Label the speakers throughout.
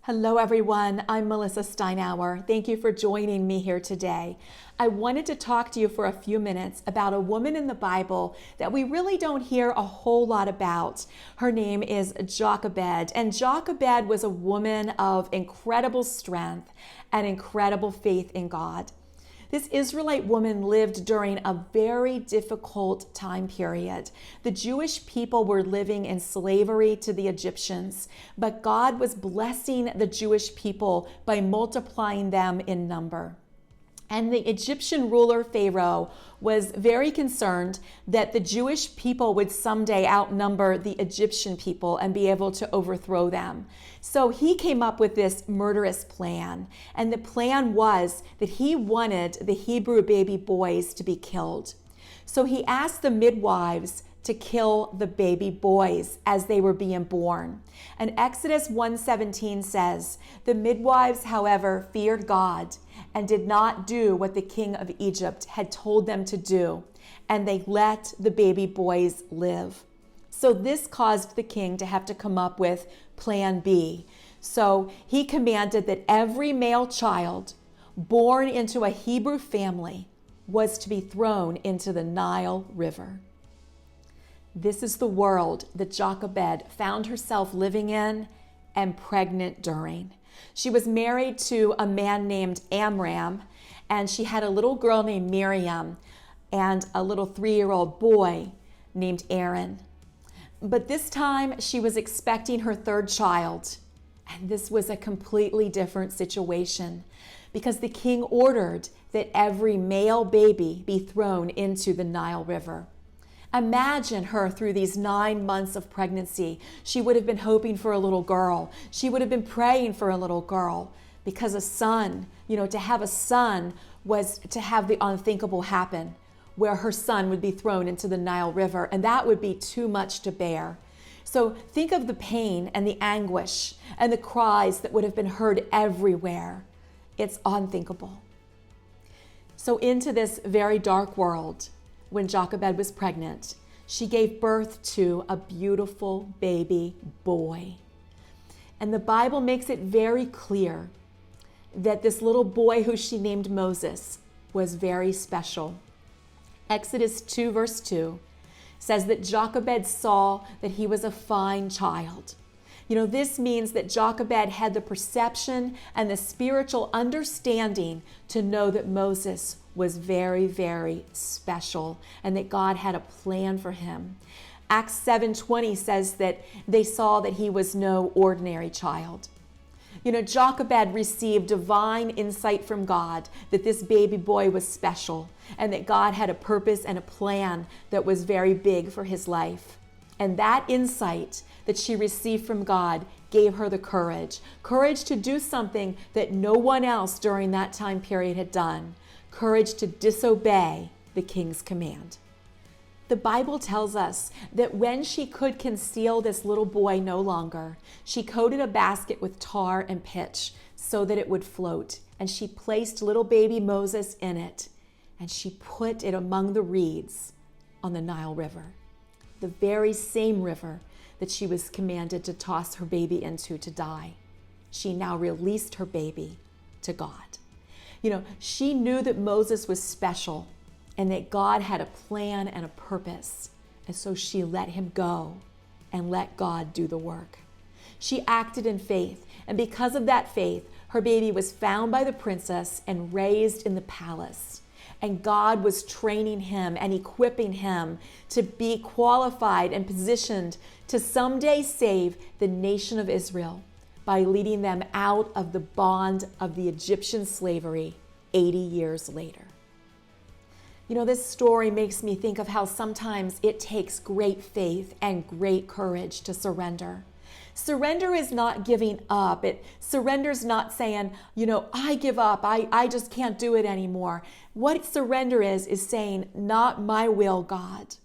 Speaker 1: Hello everyone, I'm Melissa Steinour. Thank you for joining me here today. I wanted to talk to you for a few minutes about a woman in the Bible that we really don't hear a whole lot about. Her name is Jochebed, and Jochebed was a woman of incredible strength and incredible faith in God. This Israelite woman lived during a very difficult time period. The Jewish people were living in slavery to the Egyptians, but God was blessing the Jewish people by multiplying them in number. And the Egyptian ruler Pharaoh was very concerned that the Jewish people would someday outnumber the Egyptian people and be able to overthrow them. So he came up with this murderous plan. And the plan was that he wanted the Hebrew baby boys to be killed. So he asked the midwives to kill the baby boys as they were being born. And Exodus 1:17 says, "The midwives, however, feared God and did not do what the king of Egypt had told them to do, and they let the baby boys live." So this caused the king to have to come up with plan B. So he commanded that every male child born into a Hebrew family was to be thrown into the Nile River. This is the world that Jochebed found herself living in and pregnant during. She was married to a man named Amram, and she had a little girl named Miriam and a little 3-year-old boy named Aaron. But this time she was expecting her third child, and this was a completely different situation because the king ordered that every male baby be thrown into the Nile River. Imagine her through these 9 months of pregnancy. She would have been hoping for a little girl. She would have been praying for a little girl because a son, to have a son was to have the unthinkable happen, where her son would be thrown into the Nile River, and that would be too much to bear. So think of the pain and the anguish and the cries that would have been heard everywhere. It's unthinkable. So into this very dark world, when Jochebed was pregnant, she gave birth to a beautiful baby boy. And the Bible makes it very clear that this little boy, who she named Moses, was very special. Exodus 2 verse 2 says that Jochebed saw that he was a fine child. This means that Jochebed had the perception and the spiritual understanding to know that Moses was very, very special and that God had a plan for him. Acts 7:20 says that they saw that he was no ordinary child. Jochebed received divine insight from God that this baby boy was special and that God had a purpose and a plan that was very big for his life. And that insight that she received from God gave her the courage to do something that no one else during that time period had done, courage to disobey the king's command. The Bible tells us that when she could conceal this little boy no longer, she coated a basket with tar and pitch so that it would float, and she placed little baby Moses in it, and she put it among the reeds on the Nile River, the very same river that she was commanded to toss her baby into to die. She now released her baby to God. She knew that Moses was special and that God had a plan and a purpose. And so she let him go and let God do the work. She acted in faith. And because of that faith, her baby was found by the princess and raised in the palace. And God was training him and equipping him to be qualified and positioned to someday save the nation of Israel by leading them out of the bond of the Egyptian slavery 80 years later. This story makes me think of how sometimes it takes great faith and great courage to surrender. Surrender is not giving up. Surrender's not saying, I give up. I just can't do it anymore. What surrender is saying, not my will, God,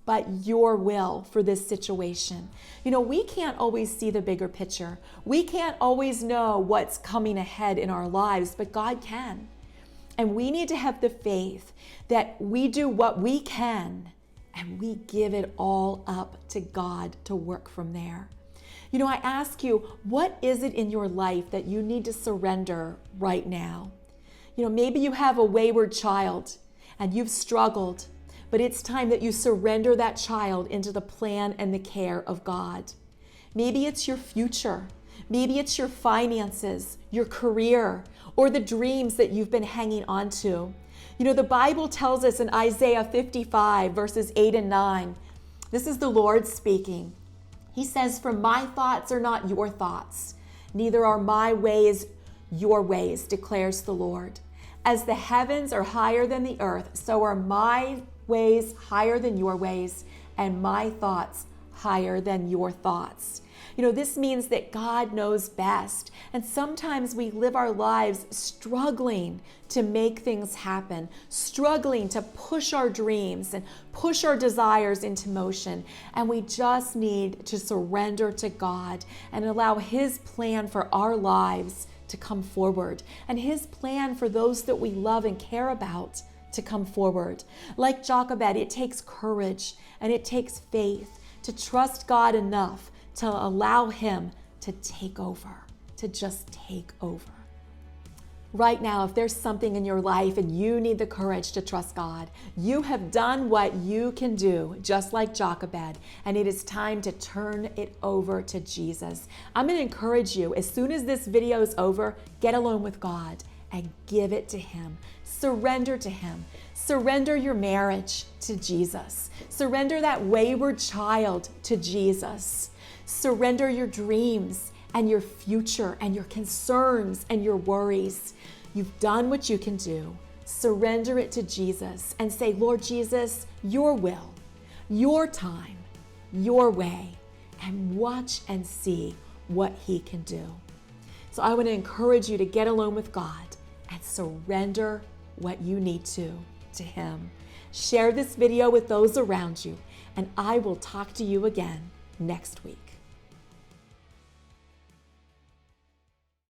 Speaker 1: but your will for this situation. We can't always see the bigger picture. We can't always know what's coming ahead in our lives, but God can. And we need to have the faith that we do what we can and we give it all up to God to work from there. I ask you, what is it in your life that you need to surrender right now? Maybe you have a wayward child and you've struggled, but it's time that you surrender that child into the plan and the care of God. Maybe it's your future. Maybe it's your finances, your career, or the dreams that you've been hanging on to. The Bible tells us in Isaiah 55, verses 8 and 9, this is the Lord speaking. He says, "For my thoughts are not your thoughts, neither are my ways your ways, declares the Lord. As the heavens are higher than the earth, so are my ways higher than your ways, and my thoughts higher than your thoughts." This means that God knows best. And sometimes we live our lives struggling to make things happen, struggling to push our dreams and push our desires into motion. And we just need to surrender to God and allow His plan for our lives to come forward, and His plan for those that we love and care about to come forward. Like Jochebed, it takes courage and it takes faith to trust God enough to allow Him to take over, to just take over. Right now, if there's something in your life and you need the courage to trust God, you have done what you can do, just like Jochebed, and it is time to turn it over to Jesus. I'm going to encourage you, as soon as this video is over, get alone with God and give it to Him. Surrender to Him. Surrender your marriage to Jesus. Surrender that wayward child to Jesus. Surrender your dreams and your future and your concerns and your worries. You've done what you can do. Surrender it to Jesus and say, "Lord Jesus, your will, your time, your way," and watch and see what He can do. So I want to encourage you to get alone with God and surrender what you need to Him. Share this video with those around you, and I will talk to you again next week.